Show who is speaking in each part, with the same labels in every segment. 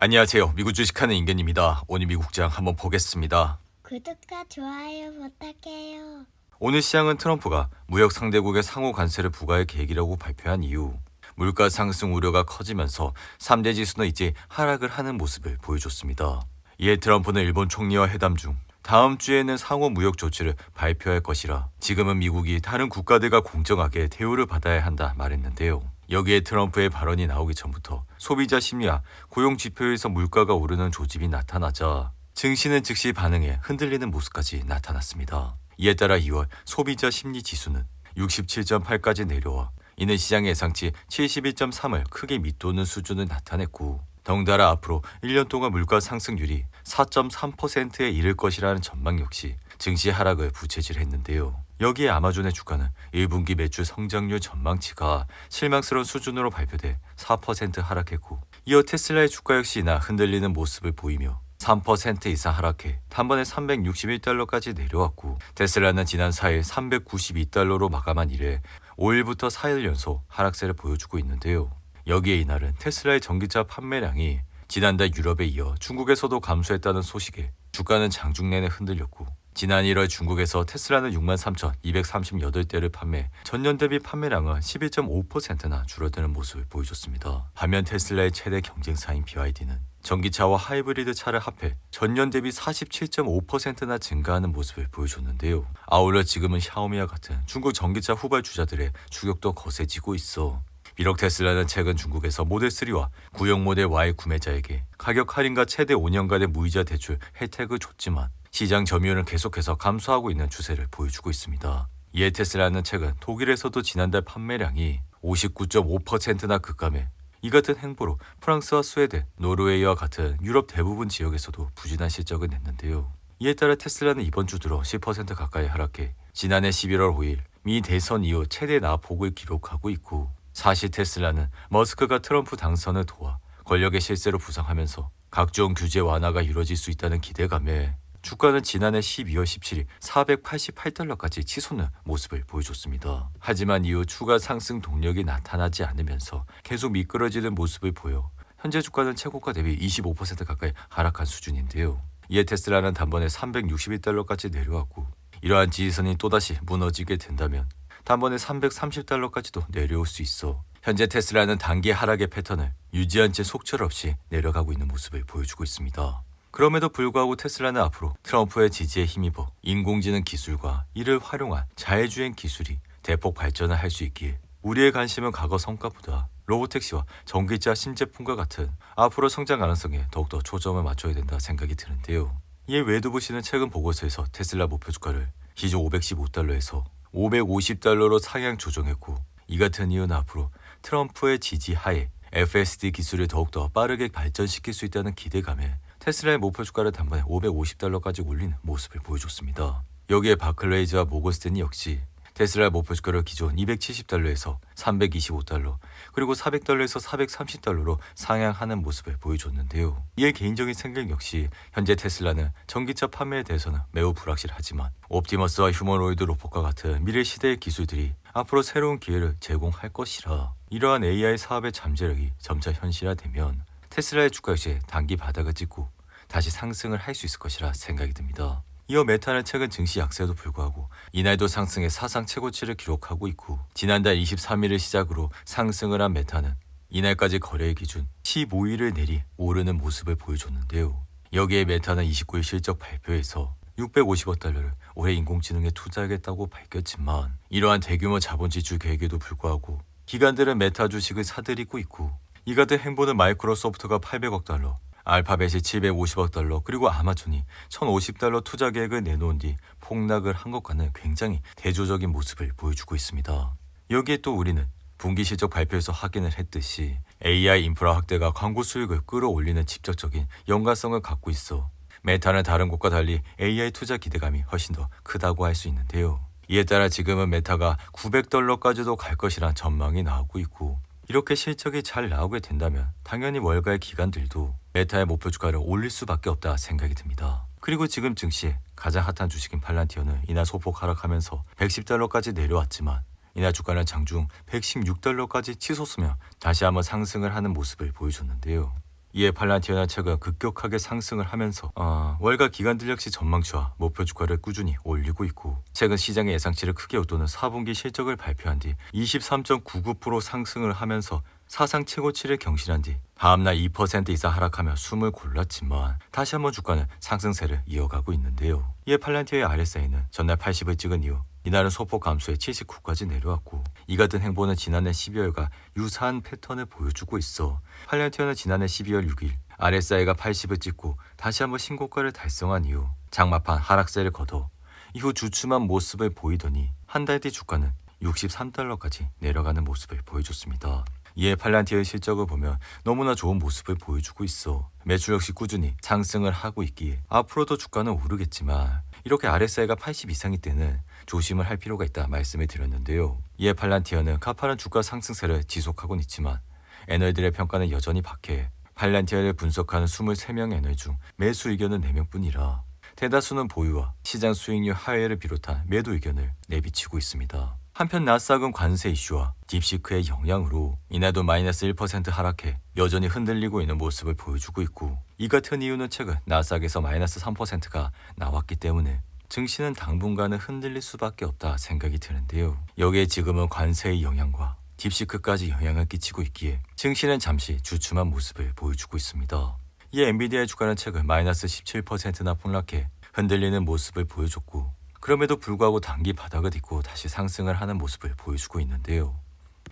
Speaker 1: 안녕하세요. 미국 주식하는 임견입니다. 오늘 미국장 한번 보겠습니다.
Speaker 2: 구독과 좋아요 부탁해요.
Speaker 1: 오늘 시장은 트럼프가 무역 상대국의 상호 관세를 부과할 계획이라고 발표한 이후 물가 상승 우려가 커지면서 3대 지수는 이제 하락을 하는 모습을 보여줬습니다. 이에 트럼프는 일본 총리와 회담 중 다음 주에는 상호 무역 조치를 발표할 것이라 지금은 미국이 다른 국가들과 공정하게 대우를 받아야 한다 말했는데요. 여기에 트럼프의 발언이 나오기 전부터 소비자 심리와 고용 지표에서 물가가 오르는 조짐이 나타나자 증시는 즉시 반응해 흔들리는 모습까지 나타났습니다. 이에 따라 2월 소비자 심리 지수는 67.8까지 내려와 이는 시장의 예상치 71.3을 크게 밑도는 수준을 나타냈고 덩달아 앞으로 1년 동안 물가 상승률이 4.3%에 이를 것이라는 전망 역시 증시 하락을 부채질했는데요. 여기에 아마존의 주가는 1분기 매출 성장률 전망치가 실망스러운 수준으로 발표돼 4% 하락했고 이어 테슬라의 주가 역시 이나 흔들리는 모습을 보이며 3% 이상 하락해 단번에 361달러까지 내려왔고 테슬라는 지난 4일 392달러로 마감한 이래 5일부터 4일 연속 하락세를 보여주고 있는데요. 여기에 이날은 테슬라의 전기차 판매량이 지난달 유럽에 이어 중국에서도 감소했다는 소식에 주가는 장중 내내 흔들렸고 지난 1월 중국에서 테슬라는 63,238대를 판매, 전년 대비 판매량은 11.5%나 줄어드는 모습을 보여줬습니다. 반면 테슬라의 최대 경쟁사인 BYD는 전기차와 하이브리드 차를 합해 전년 대비 47.5%나 증가하는 모습을 보여줬는데요. 아울러 지금은 샤오미와 같은 중국 전기차 후발주자들의 추격도 거세지고 있어 비록 테슬라는 최근 중국에서 모델 3와 구형 모델 Y 구매자에게 가격 할인과 최대 5년간의 무이자 대출 혜택을 줬지만 시장 점유율은 계속해서 감소하고 있는 추세를 보여주고 있습니다. 이에 테슬라는 최근 독일에서도 지난달 판매량이 59.5%나 급감해 이 같은 행보로 프랑스와 스웨덴, 노르웨이와 같은 유럽 대부분 지역에서도 부진한 실적을 냈는데요. 이에 따라 테슬라는 이번 주 들어 10% 가까이 하락해 지난해 11월 5일 미 대선 이후 최대 낙폭을 기록하고 있고 사실 테슬라는 머스크가 트럼프 당선을 도와 권력의 실세로 부상하면서 각종 규제 완화가 이루어질 수 있다는 기대감에 주가는 지난해 12월 17일 488달러까지 치솟는 모습을 보여줬습니다. 하지만 이후 추가 상승 동력이 나타나지 않으면서 계속 미끄러지는 모습을 보여 현재 주가는 최고가 대비 25% 가까이 하락한 수준인데요. 이에 테슬라는 단번에 361달러까지 내려왔고 이러한 지지선이 또다시 무너지게 된다면 단번에 330달러까지도 내려올 수 있어 현재 테슬라는 단기 하락의 패턴을 유지한 채 속절없이 내려가고 있는 모습을 보여주고 있습니다. 그럼에도 불구하고 테슬라는 앞으로 트럼프의 지지에 힘입어 인공지능 기술과 이를 활용한 자율주행 기술이 대폭 발전을 할 수 있기에 우리의 관심은 과거 성과보다 로보택시와 전기차 신제품과 같은 앞으로 성장 가능성에 더욱더 초점을 맞춰야 된다 생각이 드는데요. 이에 웨드부시는 최근 보고서에서 테슬라 목표 주가를 기존 515달러에서 550달러로 상향 조정했고 이 같은 이유는 앞으로 트럼프의 지지 하에 FSD 기술을 더욱더 빠르게 발전시킬 수 있다는 기대감에 테슬라의 목표 주가를 단번에 550달러까지 올리는 모습을 보여줬습니다. 여기에 바클레이즈와 모건스탠리 역시 테슬라의 목표 주가를 기존 270달러에서 325달러 그리고 400달러에서 430달러로 상향하는 모습을 보여줬는데요. 이에 개인적인 생각 역시 현재 테슬라는 전기차 판매에 대해서는 매우 불확실하지만 옵티머스와 휴머노이드 로봇과 같은 미래 시대의 기술들이 앞으로 새로운 기회를 제공할 것이라 이러한 AI 사업의 잠재력이 점차 현실화되면 테슬라의 주가 역시 단기 바닥을 찍고 다시 상승을 할 수 있을 것이라 생각이 듭니다. 이어 메타는 최근 증시 약세에도 불구하고 이날도 상승의 사상 최고치를 기록하고 있고 지난달 23일을 시작으로 상승을 한 메타는 이날까지 거래일 기준 15일을 내리 오르는 모습을 보여줬는데요. 여기에 메타는 29일 실적 발표에서 650억 달러를 올해 인공지능에 투자하겠다고 밝혔지만 이러한 대규모 자본 지출 계획에도 불구하고 기관들은 메타 주식을 사들이고 있고 이 같은 행보는 마이크로소프트가 800억 달러, 알파벳이 750억 달러 그리고 아마존이 1050달러 투자 계획을 내놓은 뒤 폭락을 한 것과는 굉장히 대조적인 모습을 보여주고 있습니다. 여기에 또 우리는 분기 실적 발표에서 확인을 했듯이 AI 인프라 확대가 광고 수익을 끌어올리는 직접적인 연관성을 갖고 있어 메타는 다른 곳과 달리 AI 투자 기대감이 훨씬 더 크다고 할 수 있는데요. 이에 따라 지금은 메타가 900달러까지도 갈 것이란 전망이 나오고 있고 이렇게 실적이 잘 나오게 된다면 당연히 월가의 기관들도 메타의 목표 주가를 올릴 수밖에 없다 생각이 듭니다. 그리고 지금 증시에 가장 핫한 주식인 팔란티어는 이날 소폭 하락하면서 110달러까지 내려왔지만 이날 주가는 장중 116달러까지 치솟으며 다시 한번 상승을 하는 모습을 보여줬는데요. 이에 팔란티어는 최근 급격하게 상승을 하면서 월가 기관들 역시 전망치와 목표 주가를 꾸준히 올리고 있고 최근 시장의 예상치를 크게 웃도는 4분기 실적을 발표한 뒤 23.99% 상승을 하면서 사상 최고치를 경신한 뒤 다음날 2% 이상 하락하며 숨을 골랐지만 다시 한번 주가는 상승세를 이어가고 있는데요. 이에 팔란티어의 RSI는 전날 80을 찍은 이후 이날은 소폭 감소해 79까지 내려왔고 이 같은 행보는 지난해 12월과 유사한 패턴을 보여주고 있어 팔란티어는 지난해 12월 6일 RSI가 80을 찍고 다시 한번 신고가를 달성한 이후 장마판 하락세를 거둬 이후 주춤한 모습을 보이더니 한 달 뒤 주가는 63달러까지 내려가는 모습을 보여줬습니다. 이에 팔란티어의 실적을 보면 너무나 좋은 모습을 보여주고 있어 매출 역시 꾸준히 상승을 하고 있기에 앞으로도 주가는 오르겠지만 이렇게 RSI가 80 이상일 때는 조심을 할 필요가 있다 말씀을 드렸는데요. 이에 팔란티어는 가파른 주가 상승세를 지속하고는 있지만 애널들의 평가는 여전히 박해 팔란티어를 분석하는 23명 애널 중 매수 의견은 4명뿐이라 대다수는 보유와 시장 수익률 하회를 비롯한 매도 의견을 내비치고 있습니다. 한편 나스닥은 관세 이슈와 딥시크의 영향으로 이날도 마이너스 1% 하락해 여전히 흔들리고 있는 모습을 보여주고 있고 이 같은 이유는 최근 나스닥에서 마이너스 3%가 나왔기 때문에 증시는 당분간은 흔들릴 수밖에 없다 생각이 드는데요. 여기에 지금은 관세의 영향과 딥시크까지 영향을 끼치고 있기에 증시는 잠시 주춤한 모습을 보여주고 있습니다. 이에 엔비디아의 주가는 최근 마이너스 17%나 폭락해 흔들리는 모습을 보여줬고 그럼에도 불구하고 단기 바닥을 딛고 다시 상승을 하는 모습을 보여주고 있는데요.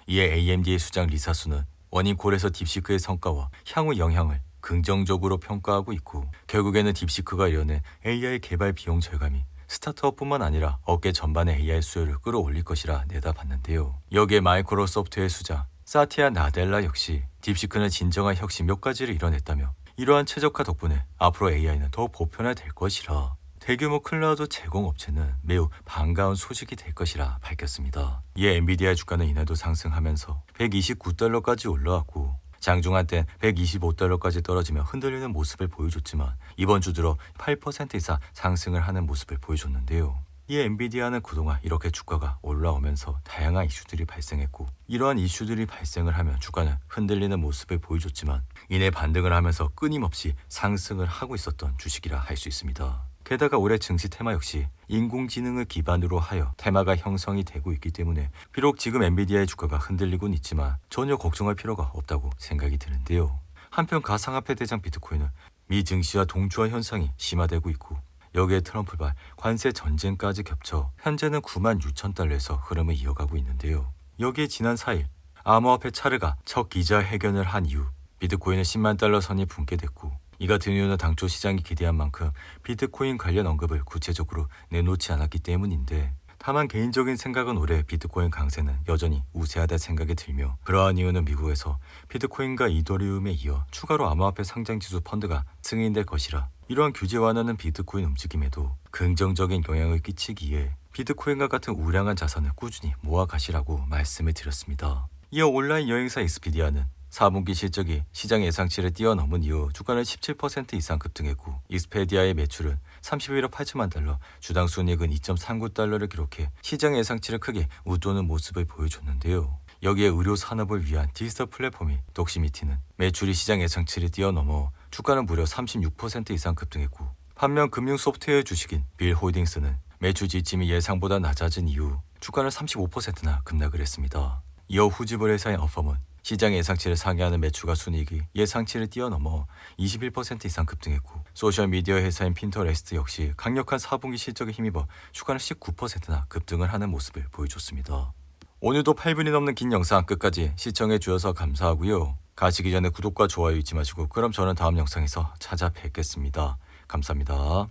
Speaker 1: 이에 AMD의 수장 리사수는 원인콜에서 딥시크의 성과와 향후 영향을 긍정적으로 평가하고 있고 결국에는 딥시크가 이뤄낸 AI 개발 비용 절감이 스타트업뿐만 아니라 업계 전반의 AI 수요를 끌어올릴 것이라 내다봤는데요. 여기에 마이크로소프트의 수장 사티아 나델라 역시 딥시크는 진정한 혁신 몇 가지를 이뤄냈다며 이러한 최적화 덕분에 앞으로 AI는 더 보편화될 것이라 대규모 클라우드 제공업체는 매우 반가운 소식이 될 것이라 밝혔습니다. 이에 엔비디아의 주가는 이날도 상승하면서 129달러까지 올라왔고 장중한 땐 125달러까지 떨어지며 흔들리는 모습을 보여줬지만 이번 주 들어 8% 이상 상승을 하는 모습을 보여줬는데요. 이에 엔비디아는 그동안 이렇게 주가가 올라오면서 다양한 이슈들이 발생했고 이러한 이슈들이 발생을 하면 주가는 흔들리는 모습을 보여줬지만 이내 반등을 하면서 끊임없이 상승을 하고 있었던 주식이라 할 수 있습니다. 게다가 올해 증시 테마 역시 인공지능을 기반으로 하여 테마가 형성이 되고 있기 때문에 비록 지금 엔비디아의 주가가 흔들리곤 있지만 전혀 걱정할 필요가 없다고 생각이 드는데요. 한편 가상화폐 대장 비트코인은 미 증시와 동조화 현상이 심화되고 있고 여기에 트럼프발 관세 전쟁까지 겹쳐 현재는 96,000달러에서 흐름을 이어가고 있는데요. 여기에 지난 4일 암호화폐 차르가 첫 기자회견을 한 이후 비트코인은 10만 달러 선이 붕괴됐고 이 같은 이유는 당초 시장이 기대한 만큼 비트코인 관련 언급을 구체적으로 내놓지 않았기 때문인데 다만 개인적인 생각은 올해 비트코인 강세는 여전히 우세하다 생각이 들며 그러한 이유는 미국에서 비트코인과 이더리움에 이어 추가로 암호화폐 상장지수 펀드가 승인될 것이라 이러한 규제 완화는 비트코인 움직임에도 긍정적인 영향을 끼치기에 비트코인과 같은 우량한 자산을 꾸준히 모아가시라고 말씀을 드렸습니다. 이어 온라인 여행사 익스피디아는 4분기 실적이 시장 예상치를 뛰어넘은 이후 주가는 17% 이상 급등했고 익스페디아의 매출은 31억 8천만 달러, 주당 순이익은 2.39달러를 기록해 시장 예상치를 크게 웃도는 모습을 보여줬는데요. 여기에 의료 산업을 위한 디지털 플랫폼인 독시미티는 매출이 시장 예상치를 뛰어넘어 주가는 무려 36% 이상 급등했고 반면 금융 소프트웨어 주식인 빌홀딩스는 매출 지침이 예상보다 낮아진 이후 주가는 35%나 급락을 했습니다. 이어 후지불 회사인 어펌은 시장 예상치를 상회하는 매출과 순이익이 예상치를 뛰어넘어 21% 이상 급등했고 소셜미디어 회사인 핀터레스트 역시 강력한 4분기 실적에 힘입어 주가는 19%나 급등을 하는 모습을 보여줬습니다. 오늘도 8분이 넘는 긴 영상 끝까지 시청해 주셔서 감사하고요. 가시기 전에 구독과 좋아요 잊지 마시고 그럼 저는 다음 영상에서 찾아뵙겠습니다. 감사합니다.